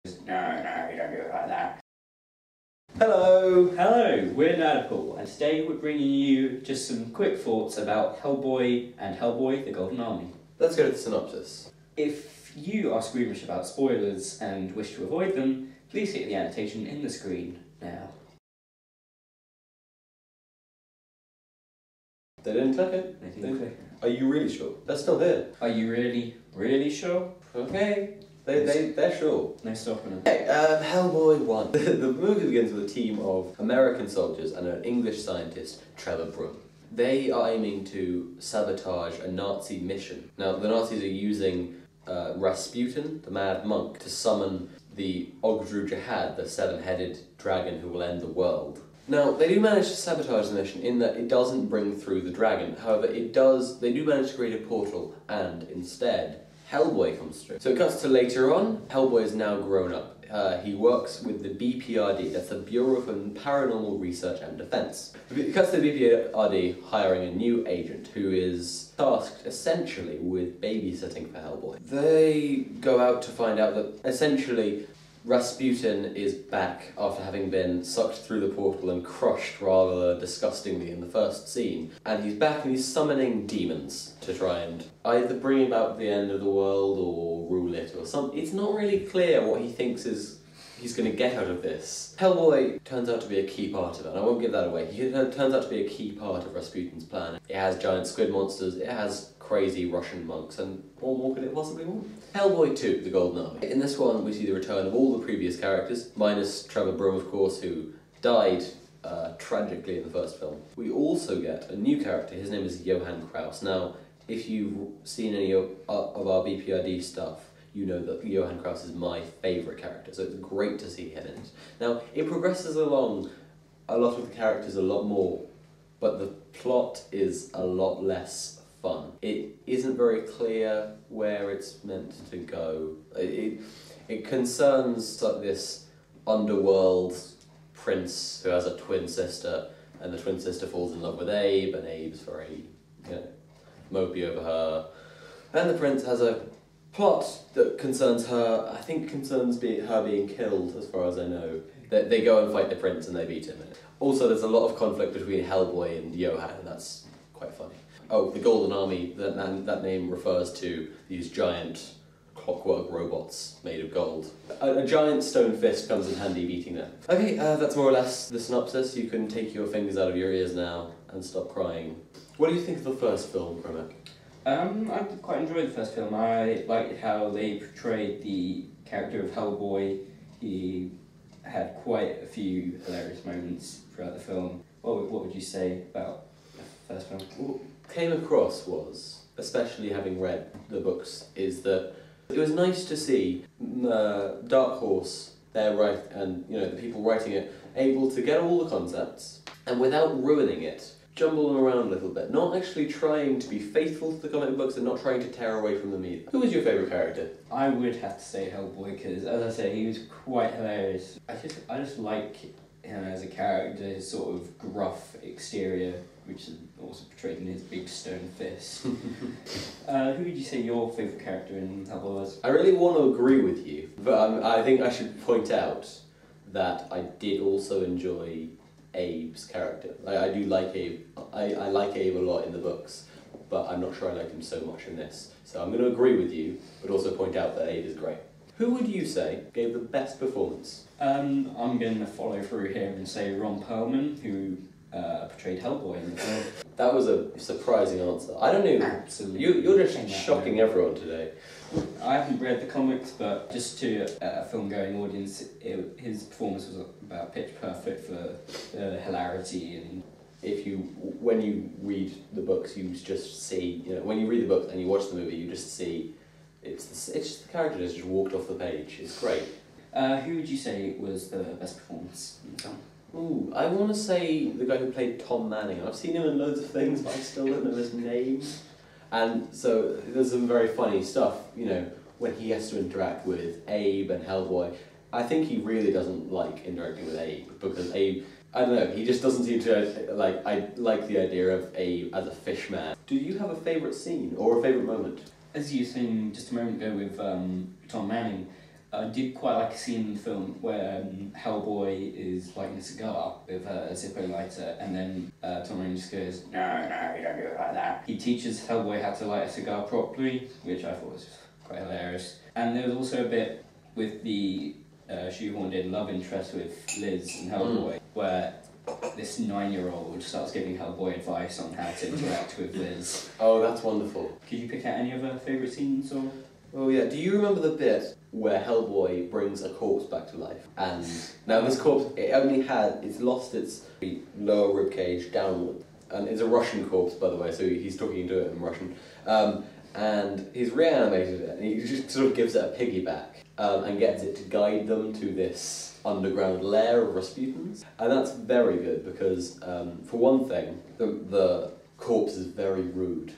No, you don't do it like that. Hello! Hello, we're Nerdpool, and today we're bringing you just some quick thoughts about Hellboy and Hellboy: The Golden Army. Let's go to the synopsis. If you are squeamish about spoilers and wish to avoid them, please hit the annotation in the screen now. They didn't click it? They didn't click. Are you really sure? They're still here. Are you really sure? Okay. They're sure. No stopping them. Okay, Hellboy 1. The movie begins with a team of American soldiers and an English scientist, Trevor Brum. They are aiming to sabotage a Nazi mission. Now, the Nazis are using Rasputin, the mad monk, to summon the Ogdru Jihad, the seven-headed dragon who will end the world. Now, they do manage to sabotage the mission in that it doesn't bring through the dragon. However, they do manage to create a portal, and instead, Hellboy comes through. So it cuts to later on. Hellboy is now grown up. He works with the BPRD, that's the Bureau for Paranormal Research and Defense. It cuts to the BPRD hiring a new agent who is tasked essentially with babysitting for Hellboy. They go out to find out that essentially Rasputin is back after having been sucked through the portal and crushed rather disgustingly in the first scene. And he's back and he's summoning demons to try and either bring about the end of the world or rule it or something. It's not really clear what he thinks he's going to get out of this. Hellboy turns out to be a key part of it, and I won't give that away. He turns out to be a key part of Rasputin's plan. It has giant squid monsters, it has crazy Russian monks, and what more could it possibly want? Hellboy 2, The Golden Army. In this one, we see the return of all the previous characters, minus Trevor Brum, of course, who died tragically in the first film. We also get a new character. His name is Johann Kraus. Now, if you've seen any of our BPRD stuff, you know that Johann Kraus is my favourite character, so it's great to see him in it. Now, it progresses along a lot of the characters a lot more, but the plot is a lot less fun. It isn't very clear where it's meant to go. It concerns like this underworld prince who has a twin sister, and the twin sister falls in love with Abe, and Abe's very, mopey over her. And the prince has a plot that concerns her, I think concerns her being killed, as far as I know. They go and fight the prince and they beat him. Also, there's a lot of conflict between Hellboy and Johann, and that's quite funny. Oh, the Golden Army, that name refers to these giant clockwork robots made of gold. A giant stone fist comes in handy beating them. Okay, that's more or less the synopsis. You can take your fingers out of your ears now and stop crying. What do you think of the first film, Primek? I quite enjoyed the first film. I liked how they portrayed the character of Hellboy. He had quite a few hilarious moments throughout the film. What would you say about the first film? What came across was, especially having read the books, is that it was nice to see Dark Horse, and the people writing it, able to get all the concepts and without ruining it, jumble them around a little bit, not actually trying to be faithful to the comic books and not trying to tear away from them either. Who was your favourite character? I would have to say Hellboy, because as I said, he was quite hilarious. I just like him as a character, his sort of gruff exterior, which is also portrayed in his big stone fist. Who would you say your favourite character in Hellboy was? I really want to agree with you, but I think I should point out that I did also enjoy Abe's character. I do like Abe. I like Abe a lot in the books, but I'm not sure I liked him so much in this. So I'm going to agree with you, but also point out that Abe is great. Who would you say gave the best performance? I'm going to follow through here and say Ron Perlman, who portrayed Hellboy in the film. That was a surprising answer. I don't know. Absolutely. You're just shocking everyone today. I haven't read the comics, but just to a film-going audience, his performance was about pitch perfect for hilarity. And when you read the books, you just see, when you read the books and you watch the movie, you just see, it's just the character has just walked off the page. It's great. Who would you say was the best performance in the film? Ooh, I want to say the guy who played Tom Manning. I've seen him in loads of things, but I still don't know his name. And so there's some very funny stuff, when he has to interact with Abe and Hellboy. I think he really doesn't like interacting with Abe, because Abe, I don't know, he just doesn't seem to, I like the idea of Abe as a fish man. Do you have a favourite scene or a favourite moment? As you were saying just a moment ago with Tom Manning, I did quite like a scene in the film where Hellboy is lighting a cigar with a Zippo lighter, and then Tom Rainey just goes, "No, no, you don't do it like that." He teaches Hellboy how to light a cigar properly, which I thought was quite hilarious. And there was also a bit with the shoehorned in love interest with Liz and Hellboy, where this 9-year-old starts giving Hellboy advice on how to interact with Liz. Oh, that's wonderful. Could you pick out any other favourite scenes or? Oh yeah, do you remember the bit where Hellboy brings a corpse back to life? And now this corpse, it's lost its lower rib cage downward. And it's a Russian corpse, by the way, so he's talking to it in Russian. And he's reanimated it, and he just sort of gives it a piggyback and gets it to guide them to this underground lair of Rasputin's. And that's very good because, for one thing, the corpse is very rude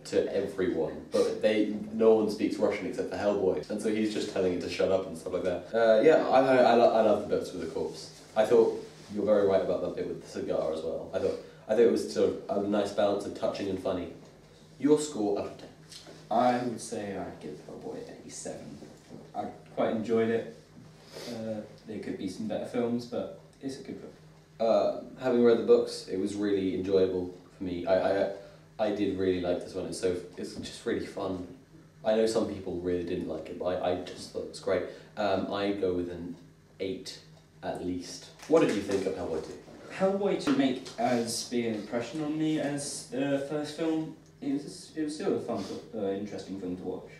to everyone, but no one speaks Russian except for Hellboy, and so he's just telling it to shut up and stuff like that. I love the bits with the corpse. I thought you're very right about that bit with the cigar as well. I thought it was sort of a nice balance of touching and funny. Your score out of 10? I would say I'd give Hellboy 87. I quite enjoyed it. There could be some better films, but it's a good film. Having read the books, it was really enjoyable for me. I did really like this one. It's just really fun. I know some people really didn't like it, but I just thought it was great. I go with an 8 at least. What did you think of Hellboy 2? Hellboy to make as big an impression on me as the first film, it was still a fun, interesting film to watch.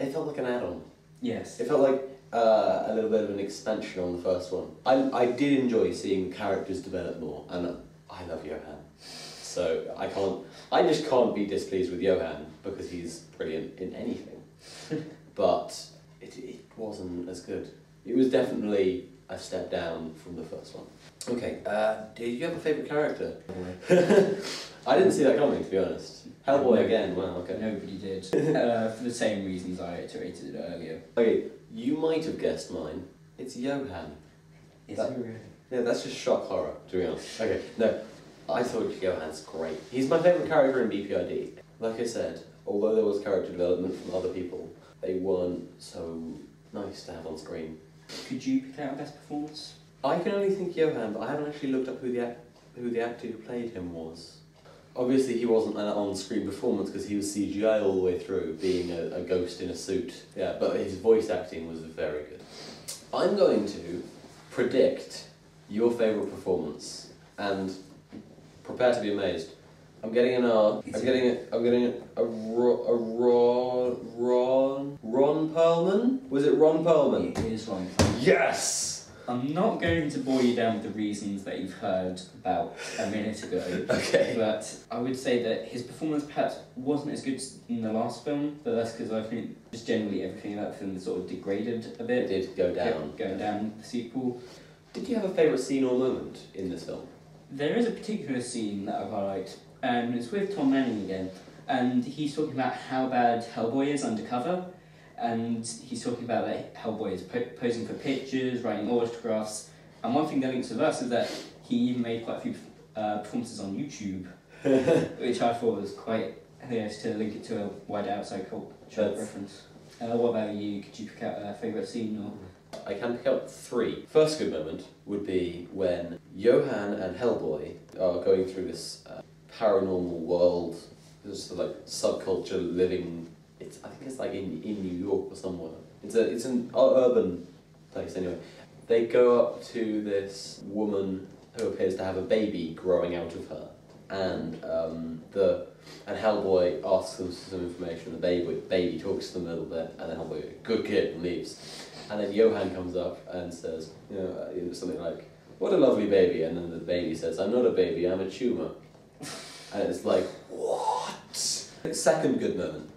It felt like an add-on. Yes. It felt like a little bit of an expansion on the first one. I did enjoy seeing characters develop more, and I love Johan. So I just can't be displeased with Johan because he's brilliant in anything. But it wasn't as good. It was definitely a step down from the first one. Okay, did you have a favourite character? I didn't see that coming, to be honest. Hellboy again, wow, okay. Nobody did. For the same reasons I iterated it earlier. Okay, you might have guessed mine. It's Johan. Is it really? Yeah, that's just shock horror, to be honest. Okay, no, I thought Johan's great. He's my favourite character in BPRD. Like I said, although there was character development from other people, they weren't so nice to have on screen. Could you pick out a best performance? I can only think Johan, but I haven't actually looked up who the actor who played him was. Obviously he wasn't an on-screen performance because he was CGI all the way through, being a ghost in a suit. Yeah, but his voice acting was very good. I'm going to predict your favourite performance, and prepare to be amazed. I'm getting an R. I'm getting a Ron Perlman? Was it Ron Perlman? It is Ron Perlman. Yes! I'm not going to bore you down with the reasons that you've heard about a minute ago. Okay. But I would say that his performance perhaps wasn't as good in the last film, but that's because I think just generally everything about the film sort of degraded a bit. It did go down. Going down the sequel. Did you have a favourite scene or moment in this film? There is a particular scene that I quite liked, and it's with Tom Manning again, and he's talking about how bad Hellboy is undercover, and he's talking about that Hellboy is posing for pictures, writing autographs, and one thing that links with us is that he even made quite a few performances on YouTube, which I thought was quite hilarious to link it to a wider outside culture reference. What about you? Could you pick out a favourite scene or? I can pick out 3. First good moment would be when Johan and Hellboy are going through this paranormal world, this like subculture living. I think it's like in New York or somewhere. It's an urban place anyway. They go up to this woman who appears to have a baby growing out of her, and Hellboy asks them some information. The baby talks to them a little bit, and then Hellboy, good kid, and leaves. And then Johan comes up and says, something like, "What a lovely baby," and then the baby says, "I'm not a baby, I'm a tumour." And it's like, what? The second good moment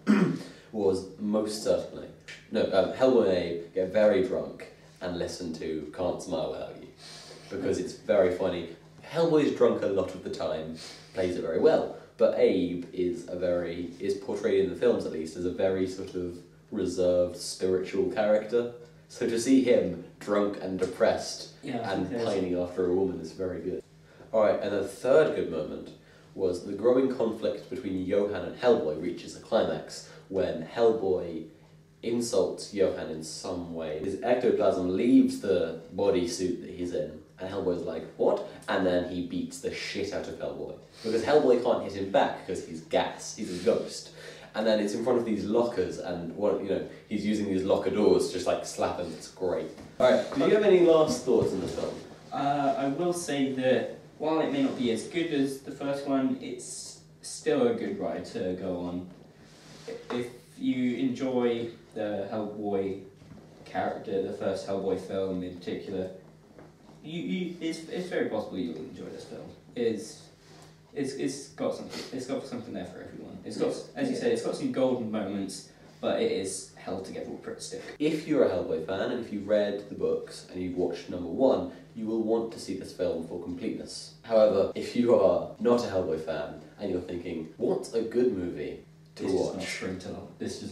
was most certainly, Hellboy and Abe get very drunk and listen to Can't Smile Without You, because it's very funny. Hellboy is drunk a lot of the time, plays it very well, but Abe is portrayed in the films at least as a very sort of reserved spiritual character. So to see him drunk and depressed and pining after a woman is very good. Alright, and the third good moment was the growing conflict between Johan and Hellboy reaches a climax when Hellboy insults Johann in some way. His ectoplasm leaves the bodysuit that he's in, and Hellboy's like, what? And then he beats the shit out of Hellboy. Because Hellboy can't hit him back because he's gas, he's a ghost. And then it's in front of these lockers, and he's using these locker doors to just like slap him. It's great. Alright, do you have any last thoughts on this film? I will say that while it may not be as good as the first one, it's still a good ride to go on. If you enjoy the Hellboy character, the first Hellboy film in particular, it's very possible you'll enjoy this film. It's got something there for everyone. It's got, as you said, it's got some golden moments, but it is held together with Pritt stick. If you're a Hellboy fan, and if you've read the books, and you've watched number 1, you will want to see this film for completeness. However, if you are not a Hellboy fan, and you're thinking, what's a good movie to watch?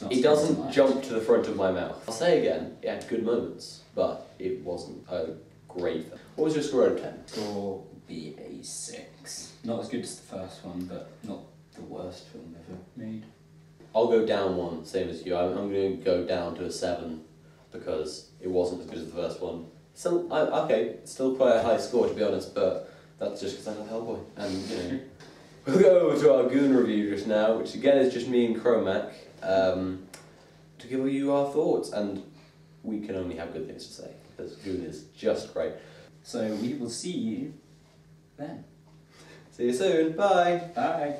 It doesn't jump to the front of my mouth. I'll say again, it had good moments, but it wasn't a great film. What was your score out of 10? Score would be a 6. Not as good as the first one, but not the worst film ever made. I'll go down 1, same as you. I'm going to go down to a 7 because it wasn't as good as the first one. Okay, still quite a high score to be honest, but that's just because I love Hellboy. And we'll go over to our Goon review just now, which again is just me and Chromac, to give you our thoughts. And we can only have good things to say because Goon is just great. So we will see you then. See you soon. Bye. Bye.